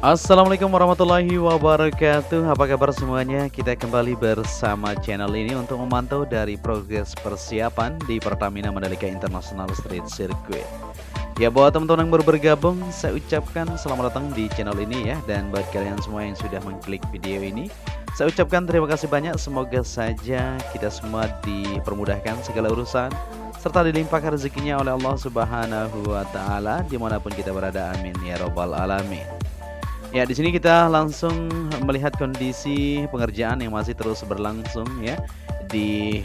Assalamualaikum warahmatullahi wabarakatuh. Apa kabar semuanya? Kita kembali bersama channel ini untuk memantau dari progres persiapan di Pertamina Mandalika International Street Circuit. Ya, buat teman-teman yang baru bergabung, saya ucapkan selamat datang di channel ini ya. Dan buat kalian semua yang sudah mengklik video ini, saya ucapkan terima kasih banyak. Semoga saja kita semua dipermudahkan segala urusan serta dilimpahkan rezekinya oleh Allah Subhanahu wa Ta'ala dimanapun kita berada. Amin ya Robbal Alamin. Ya, di sini kita langsung melihat kondisi pengerjaan yang masih terus berlangsung ya. Di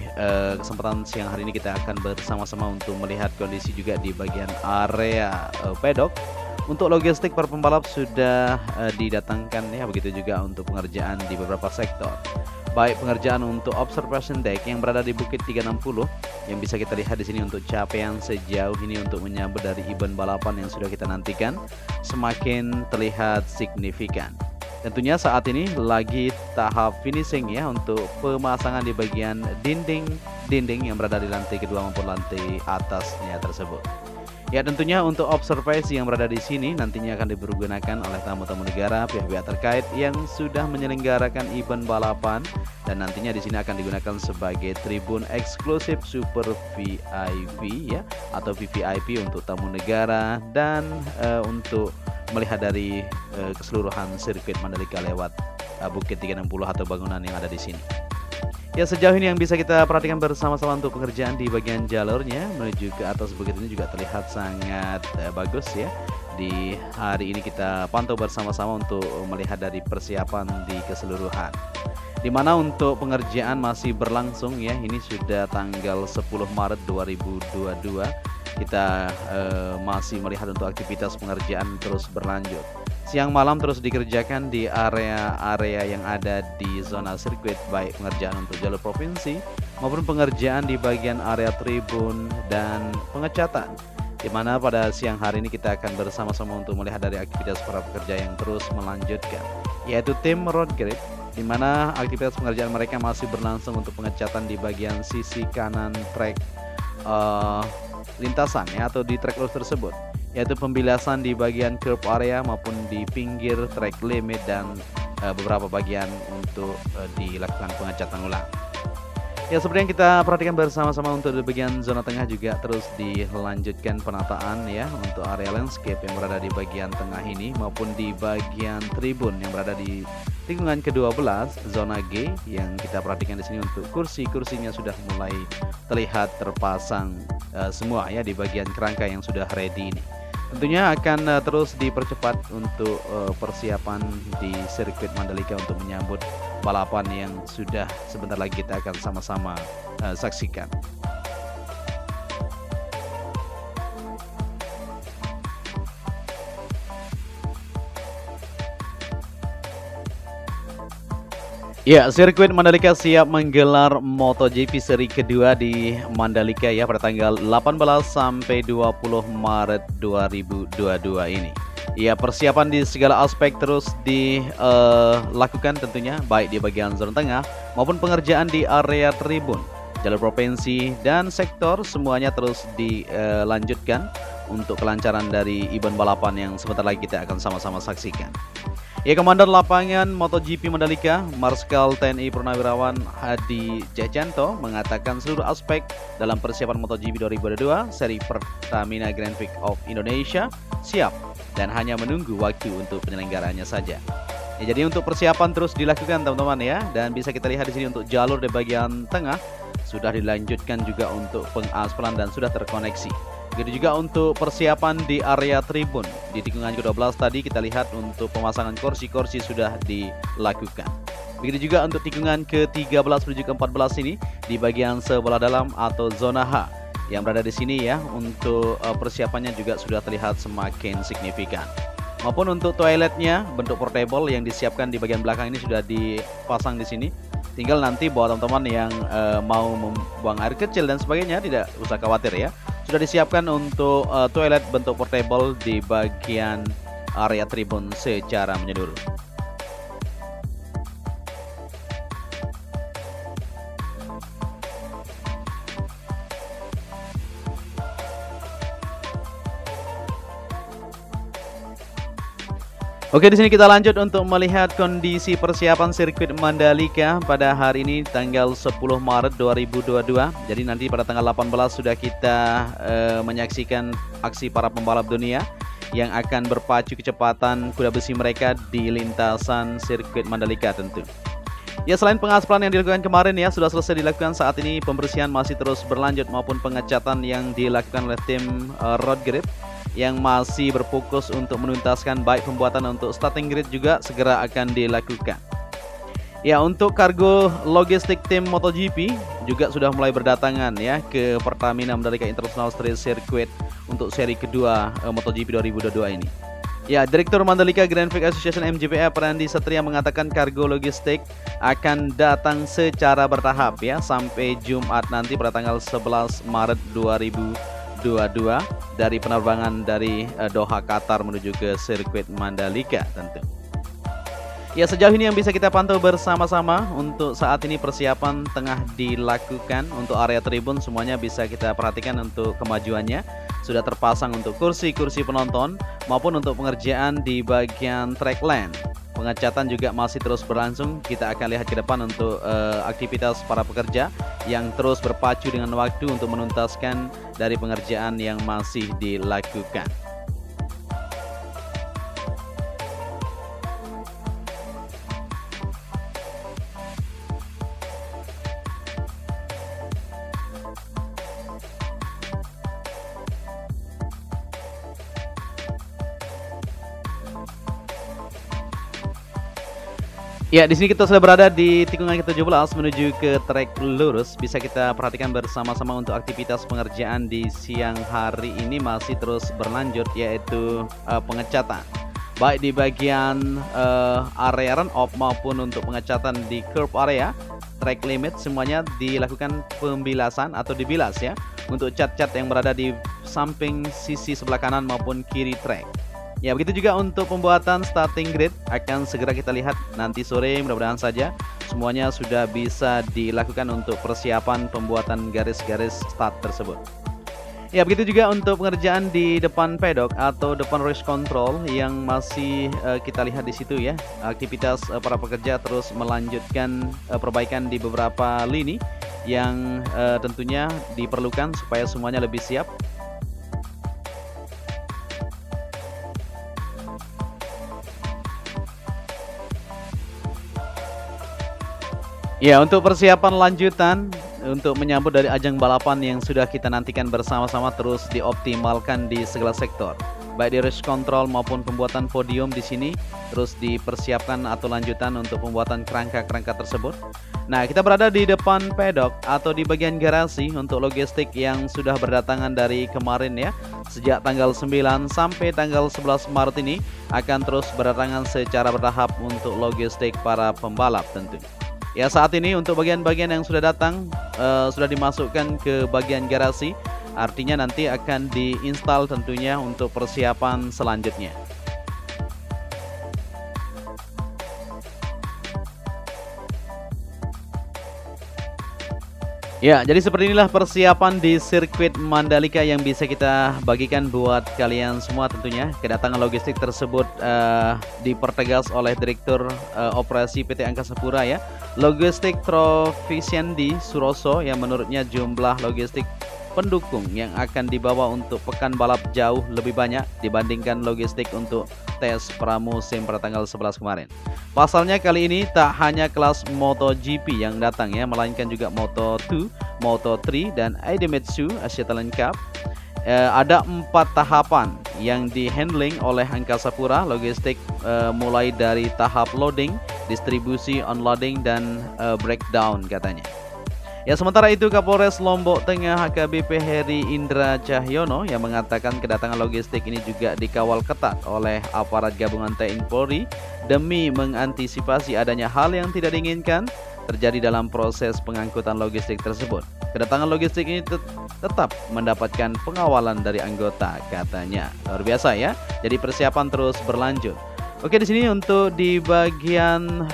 kesempatan siang hari ini kita akan bersama-sama untuk melihat kondisi juga di bagian area pedok. Untuk logistik para pembalap sudah didatangkan ya, begitu juga untuk pengerjaan di beberapa sektor. Baik pengerjaan untuk observation deck yang berada di Bukit 360 yang bisa kita lihat di sini untuk capaian sejauh ini untuk menyambut dari event balapan yang sudah kita nantikan semakin terlihat signifikan. Tentunya saat ini lagi tahap finishing ya untuk pemasangan di bagian dinding yang berada di lantai kedua maupun lantai atasnya tersebut. Ya, tentunya untuk observasi yang berada di sini nantinya akan dipergunakan oleh tamu-tamu negara, pihak-pihak terkait yang sudah menyelenggarakan event balapan, dan nantinya di sini akan digunakan sebagai tribun eksklusif Super VIP ya atau VVIP untuk tamu negara dan untuk melihat dari keseluruhan sirkuit Mandalika lewat Bukit 360 atau bangunan yang ada di sini. Ya, sejauh ini yang bisa kita perhatikan bersama-sama untuk pengerjaan di bagian jalurnya menuju ke atas bukit ini juga terlihat sangat bagus ya. Di hari ini kita pantau bersama-sama untuk melihat dari persiapan di keseluruhan. Di mana untuk pengerjaan masih berlangsung ya. Ini sudah tanggal 10 Maret 2022. Kita masih melihat untuk aktivitas pengerjaan terus berlanjut. Siang malam terus dikerjakan di area-area yang ada di zona sirkuit, baik pengerjaan untuk jalur provinsi maupun pengerjaan di bagian area tribun dan pengecatan. Di mana pada siang hari ini kita akan bersama-sama untuk melihat dari aktivitas para pekerja yang terus melanjutkan, yaitu tim road grip, di mana aktivitas pengerjaan mereka masih berlangsung untuk pengecatan di bagian sisi kanan trek lintasan ya atau di trek lurus tersebut, yaitu pembilasan di bagian curb area maupun di pinggir track limit dan beberapa bagian untuk dilakukan pengecatan ulang. Ya, seperti yang kita perhatikan bersama-sama untuk di bagian zona tengah juga terus dilanjutkan penataan ya untuk area landscape yang berada di bagian tengah ini maupun di bagian tribun yang berada di lingkungan ke-12 zona G yang kita perhatikan di sini untuk kursinya sudah mulai terlihat terpasang semua ya di bagian kerangka yang sudah ready ini. Tentunya akan terus dipercepat untuk persiapan di sirkuit Mandalika untuk menyambut balapan yang sudah sebentar lagi kita akan sama-sama saksikan. Ya, sirkuit Mandalika siap menggelar MotoGP seri kedua di Mandalika ya pada tanggal 18 sampai 20 Maret 2022 ini. Ya, persiapan di segala aspek terus dilakukan tentunya baik di bagian zona tengah maupun pengerjaan di area tribun, jalur provinsi dan sektor semuanya terus dilanjutkan untuk kelancaran dari event balapan yang sebentar lagi kita akan sama-sama saksikan. Ya, Komandan Lapangan MotoGP Mandalika, Marskal TNI Purnawirawan Hadi Jajanto mengatakan seluruh aspek dalam persiapan MotoGP 2022 seri Pertamina Grand Prix of Indonesia siap dan hanya menunggu waktu untuk penyelenggaranya saja. Ya, jadi untuk persiapan terus dilakukan teman-teman ya, dan bisa kita lihat di sini untuk jalur di bagian tengah sudah dilanjutkan juga untuk pengaspalan dan sudah terkoneksi. Begitu juga untuk persiapan di area tribun di tikungan ke-12 tadi kita lihat untuk pemasangan kursi-kursi sudah dilakukan. Begitu juga untuk tikungan ke-13 menuju ke-14 ini di bagian sebelah dalam atau zona H yang berada di sini ya, untuk persiapannya juga sudah terlihat semakin signifikan. Maupun untuk toiletnya bentuk portable yang disiapkan di bagian belakang ini sudah dipasang di sini. Tinggal nanti buat teman-teman yang mau membuang air kecil dan sebagainya tidak usah khawatir ya. Sudah disiapkan untuk toilet bentuk portable di bagian area tribun secara menyeluruh. Oke, di sini kita lanjut untuk melihat kondisi persiapan sirkuit Mandalika pada hari ini tanggal 10 Maret 2022. Jadi nanti pada tanggal 18 sudah kita menyaksikan aksi para pembalap dunia yang akan berpacu kecepatan kuda besi mereka di lintasan sirkuit Mandalika tentu. Ya, selain pengaspalan yang dilakukan kemarin ya sudah selesai dilakukan, saat ini pembersihan masih terus berlanjut maupun pengecatan yang dilakukan oleh tim Road Grip yang masih berfokus untuk menuntaskan, baik pembuatan untuk starting grid juga segera akan dilakukan. Ya, untuk kargo logistik tim MotoGP juga sudah mulai berdatangan ya ke Pertamina Mandalika International Street Circuit untuk seri kedua MotoGP 2022 ini. Ya, Direktur Mandalika Grand Prix Association MGPA Prandi Satria mengatakan kargo logistik akan datang secara bertahap ya sampai Jumat nanti pada tanggal 11 Maret 2022 dari penerbangan dari Doha, Qatar menuju ke sirkuit Mandalika tentu. Ya, sejauh ini yang bisa kita pantau bersama-sama untuk saat ini persiapan tengah dilakukan untuk area tribun, semuanya bisa kita perhatikan untuk kemajuannya. Sudah terpasang untuk kursi-kursi penonton maupun untuk pengerjaan di bagian track lane. Pengecatan juga masih terus berlangsung. Kita akan lihat ke depan untuk aktivitas para pekerja yang terus berpacu dengan waktu untuk menuntaskan dari pengerjaan yang masih dilakukan. Ya, di sini kita sudah berada di tikungan ke-17 menuju ke trek lurus. Bisa kita perhatikan bersama-sama untuk aktivitas pengerjaan di siang hari ini masih terus berlanjut, yaitu pengecatan. Baik di bagian area run off maupun untuk pengecatan di curb area, track limit, semuanya dilakukan pembilasan atau dibilas ya untuk cat-cat yang berada di samping sisi sebelah kanan maupun kiri track. Ya, begitu juga untuk pembuatan starting grid akan segera kita lihat nanti sore, mudah-mudahan saja semuanya sudah bisa dilakukan untuk persiapan pembuatan garis-garis start tersebut. Ya, begitu juga untuk pengerjaan di depan pedok atau depan race control yang masih kita lihat di situ ya. Aktivitas para pekerja terus melanjutkan perbaikan di beberapa lini yang tentunya diperlukan supaya semuanya lebih siap. Ya, untuk persiapan lanjutan untuk menyambut dari ajang balapan yang sudah kita nantikan bersama-sama terus dioptimalkan di segala sektor. Baik di race control maupun pembuatan podium di sini terus dipersiapkan atau lanjutan untuk pembuatan kerangka-kerangka tersebut. Nah, kita berada di depan pedok atau di bagian garasi untuk logistik yang sudah berdatangan dari kemarin ya. Sejak tanggal 9 sampai tanggal 11 Maret ini akan terus berdatangan secara bertahap untuk logistik para pembalap tentunya. Ya, saat ini untuk bagian-bagian yang sudah datang sudah dimasukkan ke bagian garasi, artinya nanti akan diinstal tentunya untuk persiapan selanjutnya. Ya, jadi seperti inilah persiapan di sirkuit Mandalika yang bisa kita bagikan buat kalian semua tentunya. Kedatangan logistik tersebut dipertegas oleh Direktur Operasi PT Angkasa Pura ya, Logistik Troficiandi Suroso, yang menurutnya jumlah logistik pendukung yang akan dibawa untuk pekan balap jauh lebih banyak dibandingkan logistik untuk tes pramusim pada tanggal 11 kemarin. Pasalnya kali ini tak hanya kelas MotoGP yang datang ya, melainkan juga Moto2, Moto3 dan Idemitsu Asia Talent Cup. Ada 4 tahapan yang dihandling oleh Angkasa Pura logistik, mulai dari tahap loading, distribusi, unloading dan breakdown katanya. Ya, sementara itu Kapolres Lombok Tengah HKBP Heri Indra Cahyono yang mengatakan kedatangan logistik ini juga dikawal ketat oleh aparat gabungan TNI Polri demi mengantisipasi adanya hal yang tidak diinginkan terjadi dalam proses pengangkutan logistik tersebut. Kedatangan logistik ini tetap mendapatkan pengawalan dari anggota katanya. Luar biasa ya. Jadi persiapan terus berlanjut. Oke, di sini untuk di bagian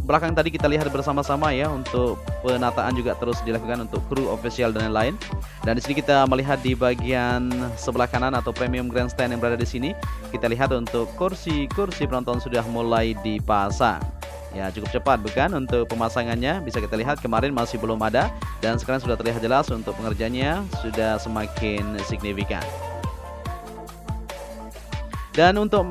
belakang tadi kita lihat bersama-sama ya, untuk penataan juga terus dilakukan untuk kru official dan lain-lain. Dan di sini kita melihat di bagian sebelah kanan atau premium grandstand yang berada di sini, kita lihat untuk kursi-kursi penonton sudah mulai dipasang. Ya, cukup cepat bukan untuk pemasangannya? Bisa kita lihat kemarin masih belum ada dan sekarang sudah terlihat jelas untuk pengerjaannya sudah semakin signifikan. Dan untuk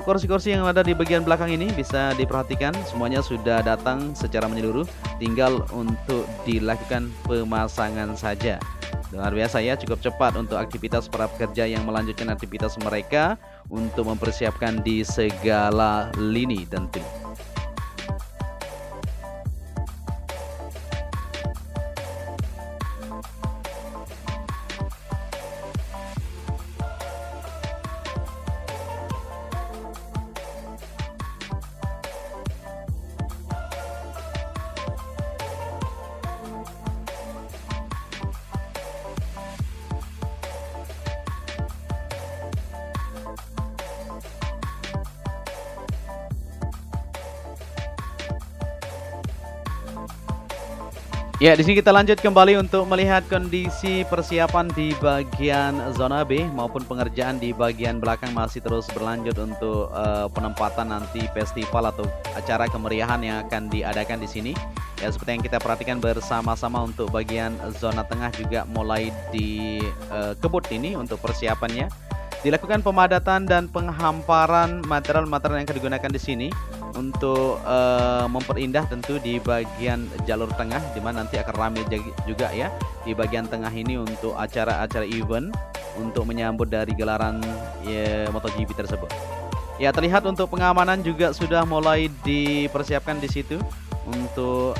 kursi-kursi yang ada di bagian belakang ini bisa diperhatikan semuanya sudah datang secara menyeluruh, tinggal untuk dilakukan pemasangan saja. Luar biasa ya, cukup cepat untuk aktivitas para pekerja yang melanjutkan aktivitas mereka untuk mempersiapkan di segala lini tentu. Ya, di sini kita lanjut kembali untuk melihat kondisi persiapan di bagian zona B maupun pengerjaan di bagian belakang masih terus berlanjut untuk penempatan nanti festival atau acara kemeriahan yang akan diadakan di sini. Ya, seperti yang kita perhatikan bersama-sama untuk bagian zona tengah juga mulai dikebut ini untuk persiapannya. Dilakukan pemadatan dan penghamparan material-material yang akan digunakan di sini untuk memperindah tentu di bagian jalur tengah, di mana nanti akan ramai juga ya di bagian tengah ini untuk acara-acara event untuk menyambut dari gelaran MotoGP tersebut. Ya, terlihat untuk pengamanan juga sudah mulai dipersiapkan di situ untuk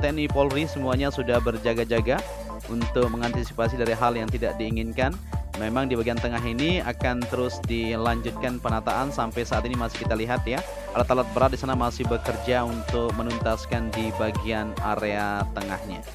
TNI Polri semuanya sudah berjaga-jaga untuk mengantisipasi dari hal yang tidak diinginkan. Memang di bagian tengah ini akan terus dilanjutkan penataan sampai saat ini masih kita lihat ya. Alat-alat berat di sana masih bekerja untuk menuntaskan di bagian area tengahnya.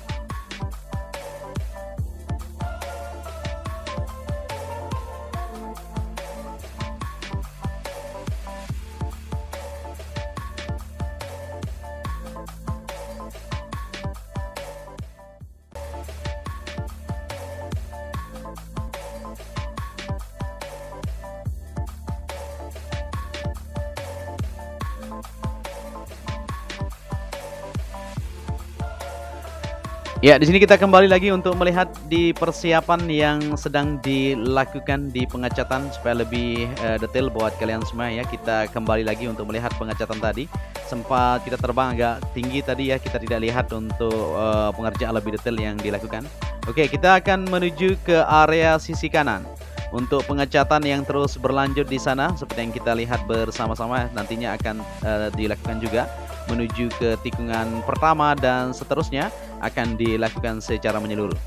Ya, di sini kita kembali lagi untuk melihat di persiapan yang sedang dilakukan di pengecatan supaya lebih detail buat kalian semua ya. Kita kembali lagi untuk melihat pengecatan tadi. Sempat kita terbang agak tinggi tadi ya, kita tidak lihat untuk pengerjaan lebih detail yang dilakukan. Oke, kita akan menuju ke area sisi kanan untuk pengecatan yang terus berlanjut di sana seperti yang kita lihat bersama-sama nantinya akan dilakukan juga menuju ke tikungan pertama dan seterusnya akan dilakukan secara menyeluruh.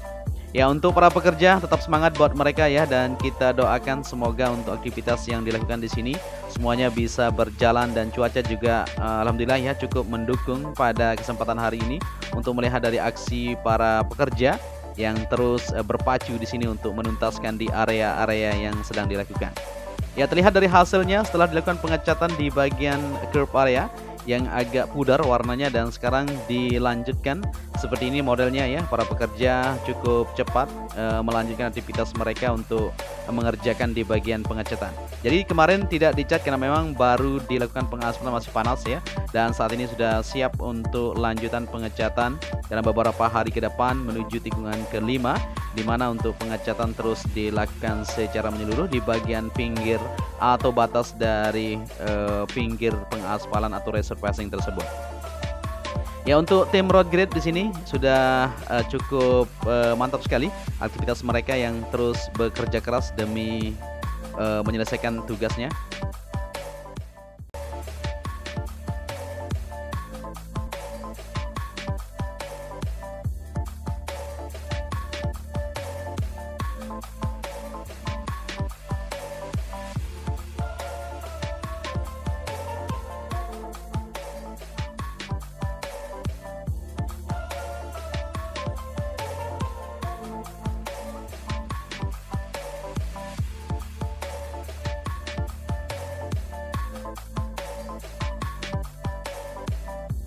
Ya, untuk para pekerja tetap semangat buat mereka ya, dan kita doakan semoga untuk aktivitas yang dilakukan di sini semuanya bisa berjalan dan cuaca juga alhamdulillah ya cukup mendukung pada kesempatan hari ini untuk melihat dari aksi para pekerja yang terus berpacu di sini untuk menuntaskan di area-area yang sedang dilakukan. Ya, terlihat dari hasilnya setelah dilakukan pengecatan di bagian curb area yang agak pudar warnanya dan sekarang dilanjutkan seperti ini modelnya ya. Para pekerja cukup cepat melanjutkan aktivitas mereka untuk mengerjakan di bagian pengecatan. Jadi kemarin tidak dicat karena memang baru dilakukan pengaspalan, masih panas ya, dan saat ini sudah siap untuk lanjutan pengecatan dalam beberapa hari ke depan menuju tikungan kelima, di mana untuk pengecatan terus dilakukan secara menyeluruh di bagian pinggir atau batas dari pinggir pengaspalan atau resurfacing tersebut. Ya, untuk tim road grade di sini sudah cukup mantap sekali aktivitas mereka yang terus bekerja keras demi menyelesaikan tugasnya.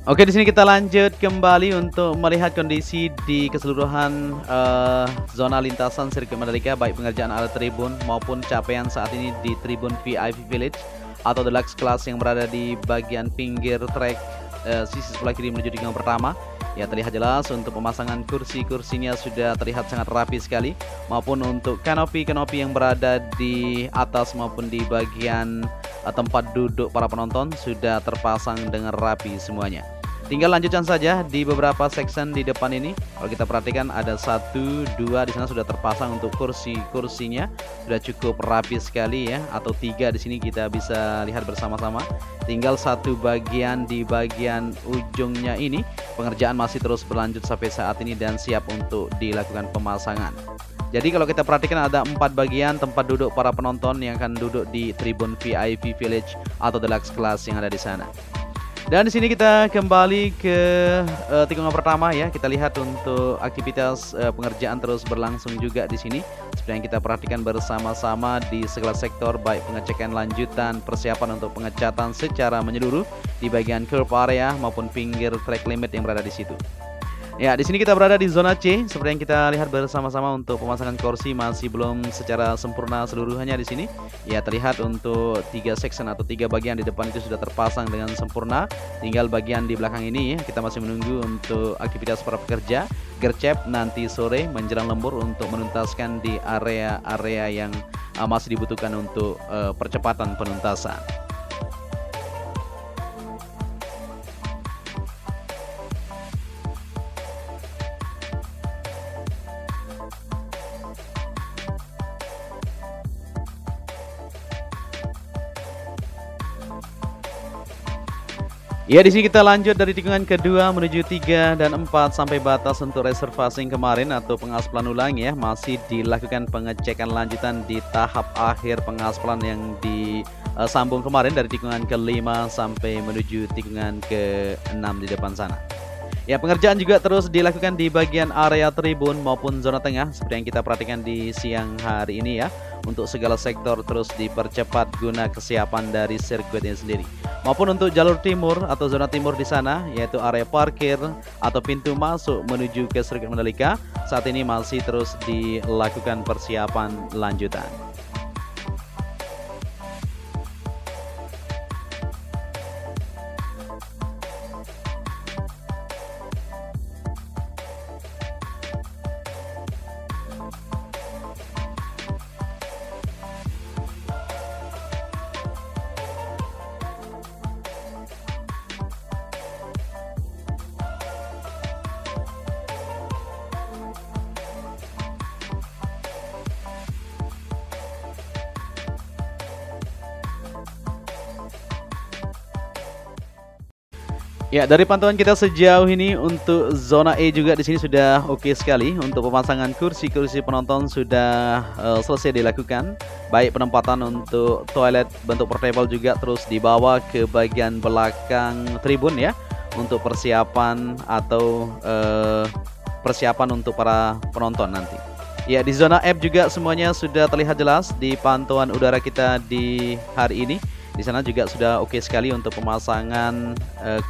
Oke, di sini kita lanjut kembali untuk melihat kondisi di keseluruhan zona lintasan sirkuit Mandalika, baik pengerjaan area tribun maupun capaian saat ini di tribun VIP Village atau deluxe class yang berada di bagian pinggir trek sisi sebelah kiri menuju tikungan pertama. Ya, terlihat jelas untuk pemasangan kursi-kursinya sudah terlihat sangat rapi sekali, maupun untuk kanopi-kanopi yang berada di atas maupun di bagian tempat duduk para penonton sudah terpasang dengan rapi semuanya. Tinggal lanjutkan saja di beberapa section di depan ini. Kalau kita perhatikan ada 1, 2 di sana sudah terpasang untuk kursi-kursinya sudah cukup rapi sekali ya, atau 3 di sini kita bisa lihat bersama-sama. Tinggal satu bagian di bagian ujungnya ini pengerjaan masih terus berlanjut sampai saat ini dan siap untuk dilakukan pemasangan. Jadi kalau kita perhatikan ada 4 bagian tempat duduk para penonton yang akan duduk di tribun VIP Village atau deluxe class yang ada di sana. Dan di sini kita kembali ke tikungan pertama ya. Kita lihat untuk aktivitas pengerjaan terus berlangsung juga di sini. Seperti yang kita perhatikan bersama-sama di segala sektor, baik pengecekan lanjutan, persiapan untuk pengecatan secara menyeluruh di bagian curb area maupun pinggir track limit yang berada di situ. Ya, di sini kita berada di zona C. Seperti yang kita lihat bersama-sama untuk pemasangan kursi masih belum secara sempurna seluruhnya di sini. Ya, terlihat untuk 3 section atau 3 bagian di depan itu sudah terpasang dengan sempurna. Tinggal bagian di belakang ini ya, kita masih menunggu untuk aktivitas para pekerja gercep nanti sore menjelang lembur untuk menuntaskan di area-area yang masih dibutuhkan untuk percepatan penuntasan. Ya, di sini kita lanjut dari tikungan kedua menuju 3 dan 4 sampai batas untuk reservasi kemarin atau pengaspalan ulang ya. Masih dilakukan pengecekan lanjutan di tahap akhir pengaspalan yang disambung kemarin dari tikungan ke-5 sampai menuju tikungan ke-6 di depan sana. Ya, pengerjaan juga terus dilakukan di bagian area tribun maupun zona tengah seperti yang kita perhatikan di siang hari ini ya. Untuk segala sektor terus dipercepat guna kesiapan dari sirkuitnya sendiri. Maupun untuk jalur timur atau zona timur di sana, yaitu area parkir atau pintu masuk menuju ke sirkuit Mandalika, saat ini masih terus dilakukan persiapan lanjutan. Ya, dari pantauan kita sejauh ini untuk zona E juga di sini sudah oke sekali. Untuk pemasangan kursi-kursi penonton sudah selesai dilakukan. Baik penempatan untuk toilet bentuk portable juga terus dibawa ke bagian belakang tribun ya, untuk persiapan atau persiapan untuk para penonton nanti. Ya, di zona F juga semuanya sudah terlihat jelas di pantauan udara kita di hari ini. Di sana juga sudah oke sekali untuk pemasangan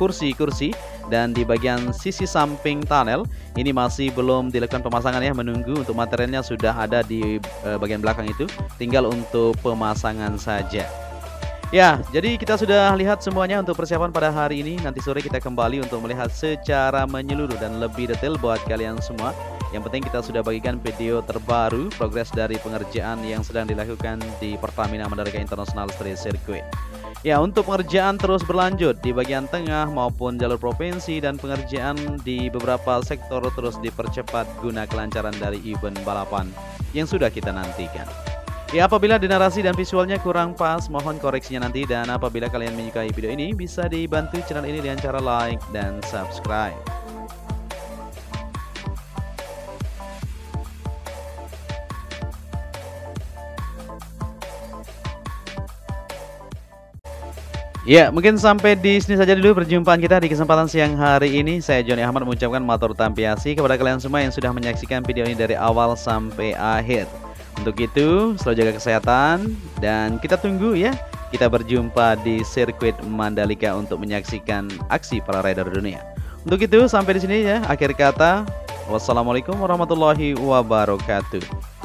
kursi-kursi, dan di bagian sisi samping tunnel ini masih belum dilakukan pemasangan ya, menunggu untuk materialnya sudah ada di bagian belakang itu, tinggal untuk pemasangan saja. Ya, jadi kita sudah lihat semuanya untuk persiapan pada hari ini. Nanti sore kita kembali untuk melihat secara menyeluruh dan lebih detail buat kalian semua. Yang penting kita sudah bagikan video terbaru progres dari pengerjaan yang sedang dilakukan di Pertamina Mandalika International Street Circuit. Ya, untuk pengerjaan terus berlanjut di bagian tengah maupun jalur provinsi, dan pengerjaan di beberapa sektor terus dipercepat guna kelancaran dari event balapan yang sudah kita nantikan. Ya, apabila di narasi dan visualnya kurang pas, mohon koreksinya nanti. Dan apabila kalian menyukai video ini, bisa dibantu channel ini dengan cara like dan subscribe. Ya, mungkin sampai di sini saja dulu perjumpaan kita di kesempatan siang hari ini. Saya Joni Ahmad mengucapkan matur tampiasi kepada kalian semua yang sudah menyaksikan video ini dari awal sampai akhir. Untuk itu, selalu jaga kesehatan dan kita tunggu ya kita berjumpa di sirkuit Mandalika untuk menyaksikan aksi para rider dunia. Untuk itu sampai di sini ya akhir kata. Wassalamualaikum warahmatullahi wabarakatuh.